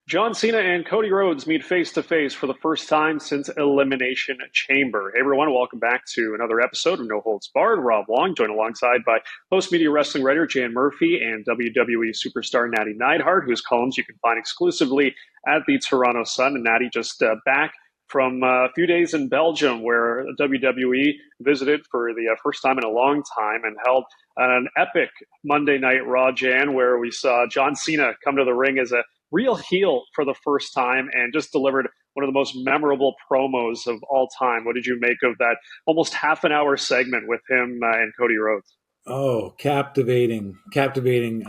John Cena and Cody Rhodes meet face to face for the first time since Elimination Chamber. Hey everyone, welcome back to another episode of No Holds Barred. Rob Wong, joined alongside by Postmedia wrestling writer Jan Murphy and WWE superstar Nattie Neidhart, whose columns you can find exclusively at the Toronto Sun. And Nattie just back from a few days in Belgium, where WWE visited for the first time in a long time and held an epic Monday Night Raw, Jan, where we saw John Cena come to the ring as a real heel for the first time and just delivered one of the most memorable promos of all time. What did you make of that almost half an hour segment with him and Cody Rhodes? Oh, captivating, captivating.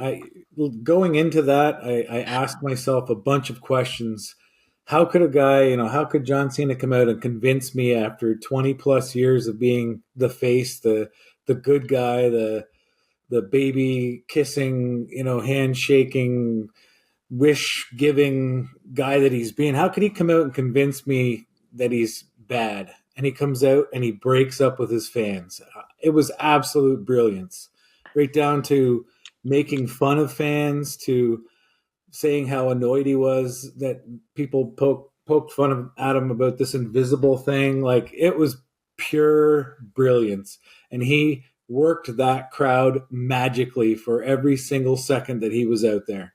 Going into that, I asked myself a bunch of questions. How could a guy, how could John Cena come out and convince me after 20 plus years of being the face, the good guy, the baby kissing, handshaking, wish giving guy that he's been? How could he come out and convince me that he's bad? And he comes out and he breaks up with his fans. It was absolute brilliance, right down to making fun of fans, to saying how annoyed he was that people poked fun at him about this invisible thing. Like, it was pure brilliance. And he worked that crowd magically for every single second that he was out there.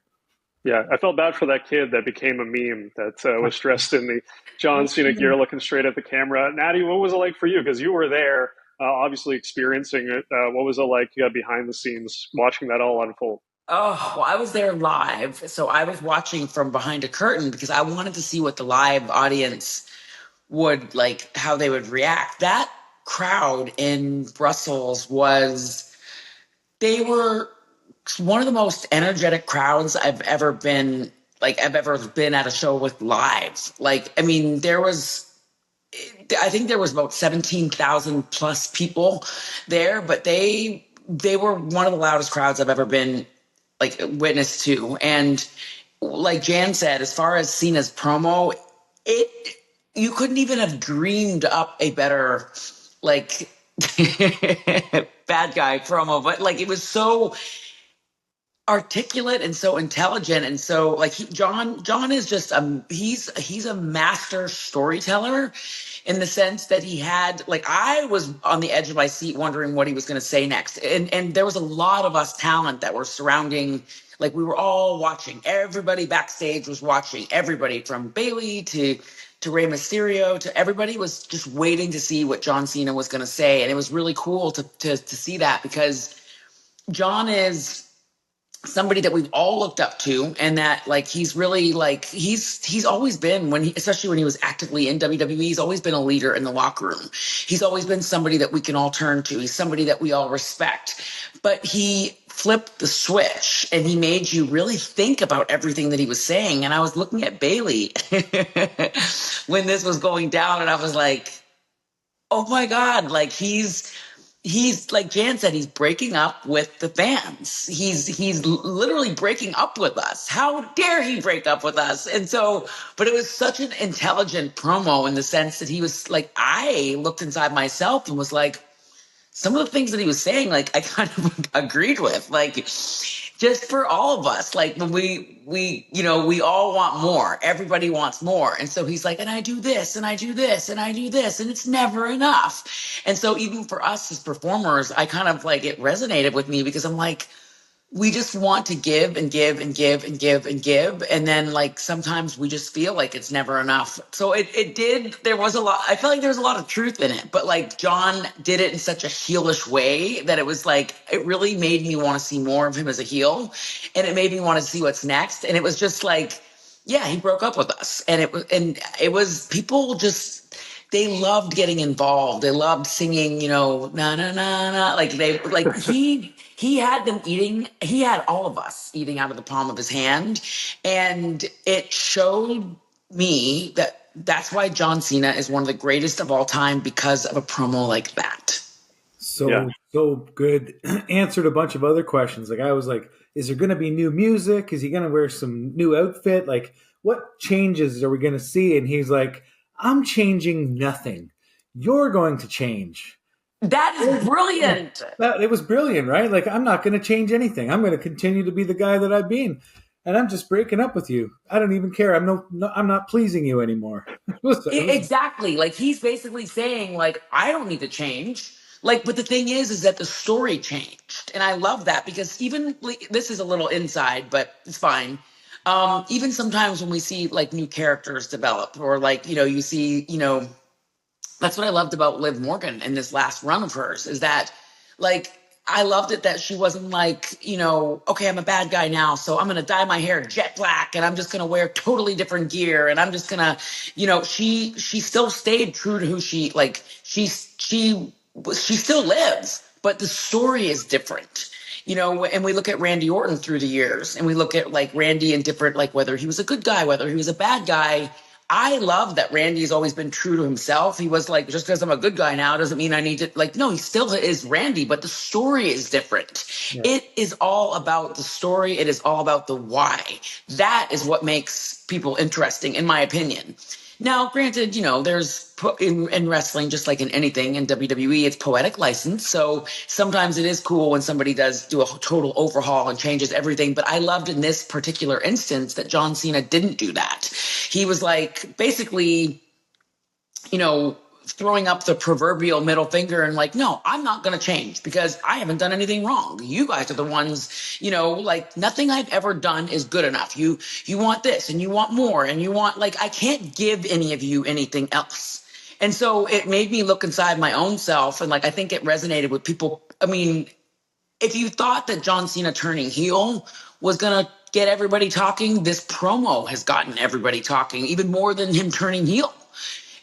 Yeah, I felt bad for that kid that became a meme that was dressed in the John Cena gear, looking straight at the camera. Nattie, what was it like for you? Because you were there, obviously experiencing it. What was it like behind the scenes, watching that all unfold? Oh, well, I was there live. So I was watching from behind a curtain because I wanted to see what the live audience would like, how they would react. That crowd in Brussels they were one of the most energetic crowds I've ever been at a show with live. Like, I mean, I think there was about 17,000 plus people there, but they were one of the loudest crowds I've ever been like witness to. And like Jan said, as far as Cena's promo, you couldn't even have dreamed up a better like bad guy promo, but like it was so articulate and so intelligent, and so like John is just he's a master storyteller, in the sense that he had, like, I was on the edge of my seat wondering what he was going to say next, and there was a lot of us talent that were surrounding, like we were all watching, everybody backstage was watching, everybody from Bailey to Rey Mysterio, to everybody was just waiting to see what John Cena was going to say, and it was really cool to see that, because John is somebody that we've all looked up to, and that like he's really like he's always been, especially when he was actively in WWE, he's always been a leader in the locker room. He's always been somebody that we can all turn to. He's somebody that we all respect. But he flipped the switch and he made you really think about everything that he was saying. And I was looking at Bailey when this was going down, and I was like, oh my God, like he's like Jan said, he's breaking up with the fans. He's literally breaking up with us. How dare he break up with us? And so, but it was such an intelligent promo, in the sense that he was like, I looked inside myself and was like, some of the things that he was saying, like I kind of agreed with, like just for all of us, like when we all want more, everybody wants more. And so he's like, and I do this and I do this and I do this, and it's never enough. And so even for us as performers, I kind of like, it resonated with me, because I'm like, we just want to give and give and give and give and give. And then like, sometimes we just feel like it's never enough. So there was a lot, I felt like there was a lot of truth in it, but like John did it in such a heelish way that it was like, it really made me want to see more of him as a heel. And it made me want to see what's next. And it was just like, yeah, he broke up with us. And it was people just, they loved getting involved. They loved singing, na na na na. He had them eating. He had all of us eating out of the palm of his hand, and it showed me that that's why John Cena is one of the greatest of all time, because of a promo like that. So good. Answered a bunch of other questions. Like, I was like, is there going to be new music? Is he going to wear some new outfit? Like, what changes are we going to see? And he's like, I'm changing nothing. You're going to change. That is brilliant. It was brilliant, right? Like, I'm not going to change anything. I'm going to continue to be the guy that I've been. and I'm just breaking up with you. I don't even care. I'm not pleasing you anymore. Exactly. Like he's basically saying, like, I don't need to change. Like, but the thing is that the story changed, and I love that because even like, this is a little inside, but it's fine. Even sometimes when we see like new characters develop, or like you see that's what I loved about Liv Morgan in this last run of hers is that, like, I loved it that she wasn't like, okay, I'm a bad guy now, so I'm gonna dye my hair jet black and I'm just gonna wear totally different gear and I'm just gonna, she still stayed true to who she still lives, but the story is different. And we look at Randy Orton through the years and we look at like Randy in different, like whether he was a good guy, whether he was a bad guy. I love that Randy's always been true to himself. He was like, just because I'm a good guy now doesn't mean I need to, like, no, he still is Randy, but the story is different. Yeah. It is all about the story. It is all about the why. That is what makes people interesting, in my opinion. Now, granted, there's in wrestling, just like in anything in WWE, it's poetic license. So sometimes it is cool when somebody does do a total overhaul and changes everything. But I loved in this particular instance that John Cena didn't do that. He was like, basically, throwing up the proverbial middle finger and like, no, I'm not going to change because I haven't done anything wrong. You guys are the ones, like nothing I've ever done is good enough. You want this and you want more and you want, like, I can't give any of you anything else. And so it made me look inside my own self. And like, I think it resonated with people. I mean, if you thought that John Cena turning heel was going to get everybody talking, this promo has gotten everybody talking even more than him turning heel.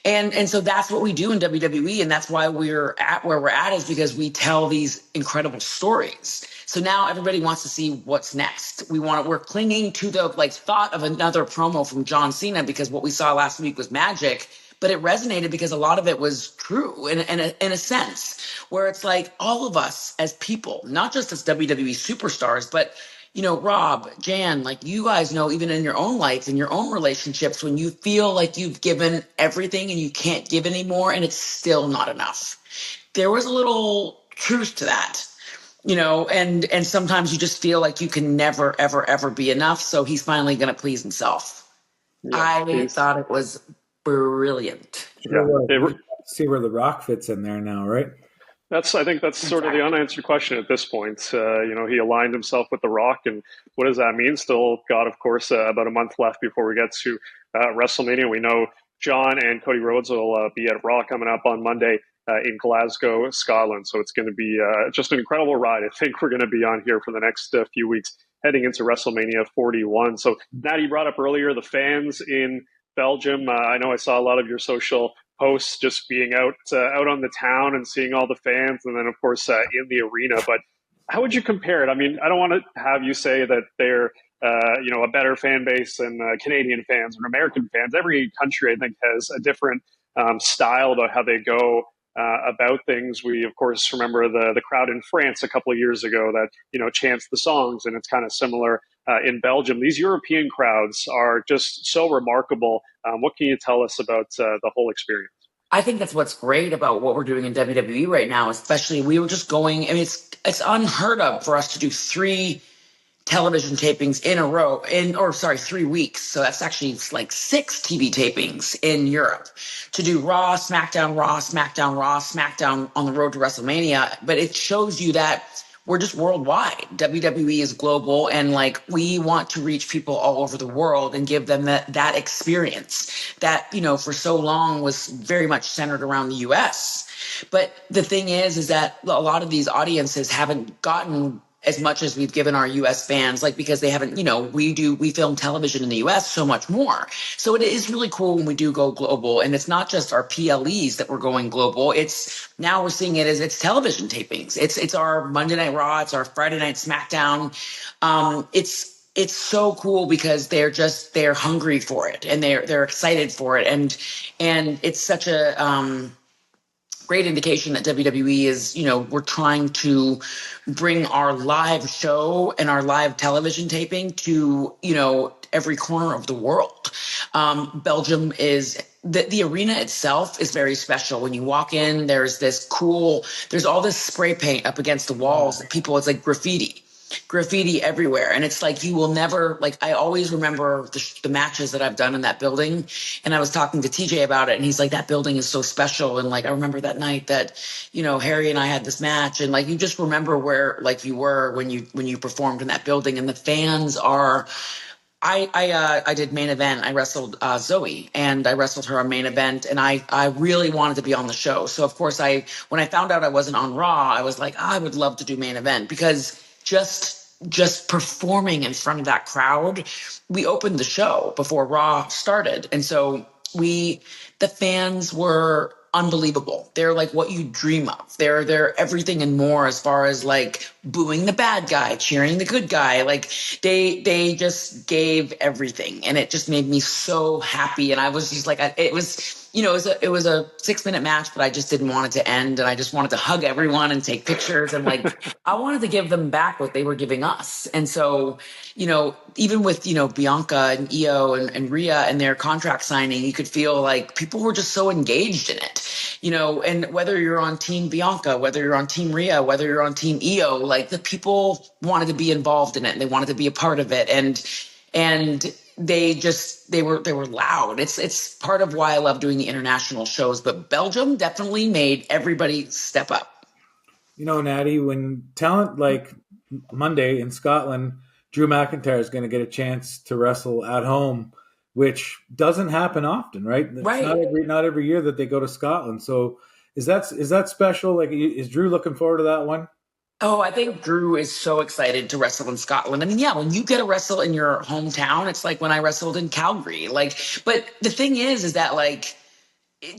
And so that's what we do in WWE, and that's why we're at where we're at, is because we tell these incredible stories. So now everybody wants to see what's next. We're clinging to the thought of another promo from John Cena because what we saw last week was magic, but it resonated because a lot of it was true in a sense, where it's like all of us as people, not just as WWE superstars, but Rob, Jan, like you guys know, even in your own life, in your own relationships, when you feel like you've given everything and you can't give anymore and it's still not enough. There was a little truth to that, and sometimes you just feel like you can never, ever, ever be enough. So he's finally going to please himself. Yeah, I thought it was brilliant. Yeah. See where The Rock fits in there now, right? I think that's sort of the unanswered question at this point. He aligned himself with The Rock, and what does that mean? Still got, of course, about a month left before we get to WrestleMania. We know John and Cody Rhodes will be at Raw coming up on Monday in Glasgow, Scotland. So it's going to be just an incredible ride. I think we're going to be on here for the next few weeks heading into WrestleMania 41. So Nattie brought up earlier the fans in Belgium. I know I saw a lot of your social posts just being out on the town and seeing all the fans, and then of course in the arena. But how would you compare it? I mean, I don't want to have you say that they're a better fan base than Canadian fans or American fans. Every country, I think, has a different style about how they go about things. We of course remember the crowd in France a couple of years ago that chants the songs, and it's kind of similar in Belgium. These European crowds are just so remarkable. What can you tell us about the whole experience? I think that's what's great about what we're doing in WWE right now, especially we were just going, I mean, it's unheard of for us to do 3 television tapings in a row 3 weeks. So that's actually like 6 TV tapings in Europe to do Raw, SmackDown, Raw, SmackDown, Raw, SmackDown on the road to WrestleMania. But it shows you that we're just worldwide. WWE is global, and like we want to reach people all over the world and give them that experience that, for so long was very much centered around the US. But the thing is that a lot of these audiences haven't gotten as much as we've given our US fans, like, because they haven't, we film television in the US so much more. So it is really cool when we do go global, and it's not just our PLEs that we're going global. Now we're seeing it as it's television tapings. It's our Monday Night Raw. It's our Friday Night SmackDown. It's so cool because they're hungry for it, and they're excited for it. And it's such a, great indication that WWE is, we're trying to bring our live show and our live television taping to, every corner of the world. Belgium is the arena itself is very special. When you walk in, there's all this spray paint up against the walls. It's like graffiti. graffiti everywhere. And it's like, you will never, like, I always remember the matches that I've done in that building. And I was talking to TJ about it, and he's like, that building is so special. And like, I remember that night that, Harry and I had this match, and like, you just remember where like you were when you performed in that building. And the fans are, I did main event. I wrestled Zoe, and I wrestled her on main event, and I really wanted to be on the show. So of course, when I found out I wasn't on Raw, I was like, I would love to do main event, because just performing in front of that crowd, we opened the show before Raw started, and so the fans were unbelievable. They're like what you dream of. They're everything and more, as far as like booing the bad guy, cheering the good guy. Like they just gave everything, and it just made me so happy. And I was just like, it was, it was a 6-minute match, but I just didn't want it to end, and I just wanted to hug everyone and take pictures, and like I wanted to give them back what they were giving us. And so, even with Bianca and Io and Rhea and their contract signing, you could feel like people were just so engaged in it. And whether you're on Team Bianca, whether you're on Team Rhea, whether you're on Team Io, like the people wanted to be involved in it, and they wanted to be a part of it, and they were loud. It's part of why I love doing the international shows. But Belgium definitely made everybody step up. Nattie, when talent like Monday in Scotland, Drew McIntyre is going to get a chance to wrestle at home, which doesn't happen often, right? Right. It's not every year that they go to Scotland. So is that special? Like, is Drew looking forward to that one? Oh, I think Drew is so excited to wrestle in Scotland. I mean, yeah, when you get to wrestle in your hometown, it's like when I wrestled in Calgary. Like, but the thing is that like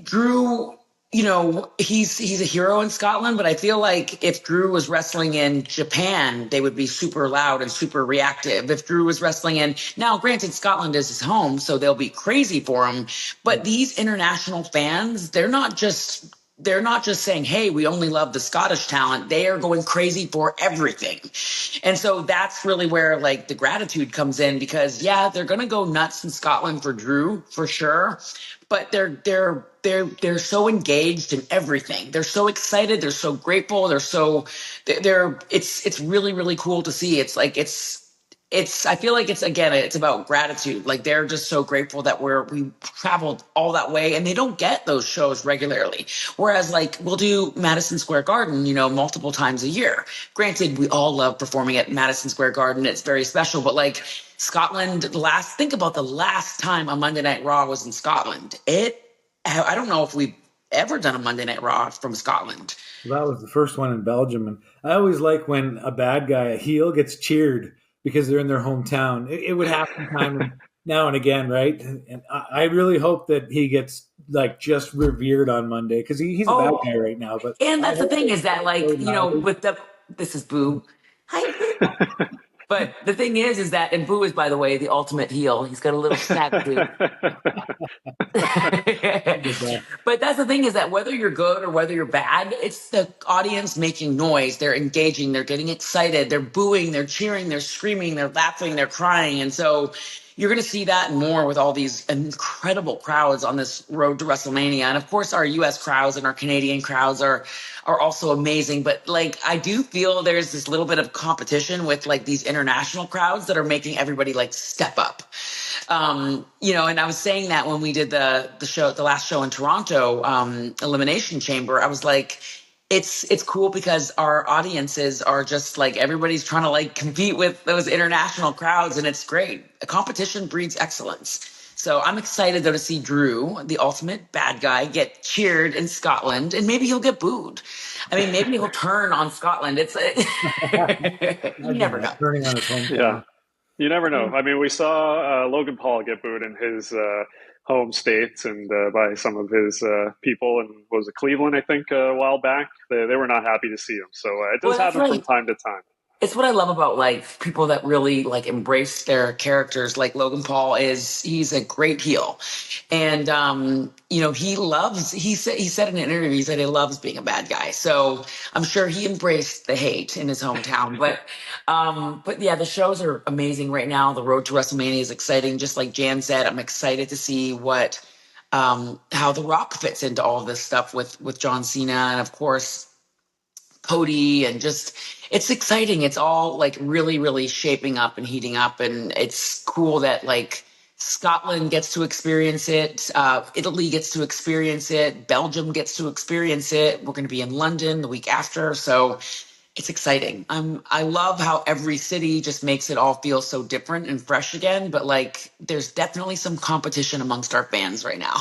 Drew, he's a hero in Scotland, but I feel like if Drew was wrestling in Japan, they would be super loud and super reactive. If Drew was wrestling now granted, Scotland is his home, so they'll be crazy for him. But these international fans, they're not just saying, hey, we only love the Scottish talent. They are going crazy for everything. And so that's really where like the gratitude comes in, because yeah, they're going to go nuts in Scotland for Drew for sure. But they're so engaged in everything. They're so excited. They're so grateful. It's really, really cool to see. It's like, I feel like it's about gratitude. Like they're just so grateful that we traveled all that way, and they don't get those shows regularly. Whereas like we'll do Madison Square Garden, multiple times a year. Granted, we all love performing at Madison Square Garden. It's very special, but like Scotland, think about the last time a Monday Night Raw was in Scotland. I don't know if we've ever done a Monday Night Raw from Scotland. Well, that was the first one in Belgium. And I always like when a bad guy, a heel, gets cheered because they're in their hometown. It would happen now and again, right? And I really hope that he gets like just revered on Monday, because he's a bad guy right now. But that's the thing is that like this is Boo. Hi. But the thing is that, and Boo is, by the way, the ultimate heel. He's got a little snack too. But that's the thing is that whether you're good or whether you're bad, it's the audience making noise. They're engaging. They're getting excited. They're booing. They're cheering. They're screaming. They're laughing. They're crying. And so you're going to see that and more with all these incredible crowds on this road to WrestleMania. And of course, our U.S. crowds and our Canadian crowds are also amazing. But like, I do feel there's this little bit of competition with like these international crowds that are making everybody like step up. And I was saying that when we did the last show in Toronto, Elimination Chamber, I was like, it's cool because our audiences are just like, everybody's trying to like compete with those international crowds, and it's great. A competition breeds excellence. So I'm excited though to see Drew, the ultimate bad guy, get cheered in Scotland, and maybe he'll get booed. I mean, maybe he'll turn on Scotland. You never know. Turning on his hometown. Yeah, you never know. I mean, we saw Logan Paul get booed in his home states and by some of his people, and was it Cleveland, I think, a while back. They were not happy to see him. So it does happen from time to time. It's what I love about like people that really like embrace their characters. Like Logan Paul he's a great heel. And, he said in an interview, he said he loves being a bad guy. So I'm sure he embraced the hate in his hometown. But yeah, the shows are amazing right now. The road to WrestleMania is exciting. Just like Jan said, I'm excited to see how The Rock fits into all this stuff with John Cena. And of course, Cody, and just it's exciting. It's all like really, really shaping up and heating up, and it's cool that like Scotland gets to experience it, Italy gets to experience it, Belgium gets to experience it. We're going to be in London the week after, so it's exciting. I love how every city just makes it all feel so different and fresh again. But like, there's definitely some competition amongst our fans right now.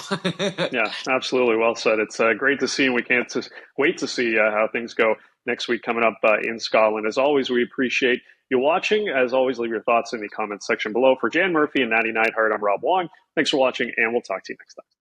Yeah, absolutely. Well said. It's great to see, and we can't just wait to see how things go next week coming up in Scotland. As always, we appreciate you watching. As always, leave your thoughts in the comments section below. For Jan Murphy and Nattie Neidhart, I'm Rob Wong. Thanks for watching, and we'll talk to you next time.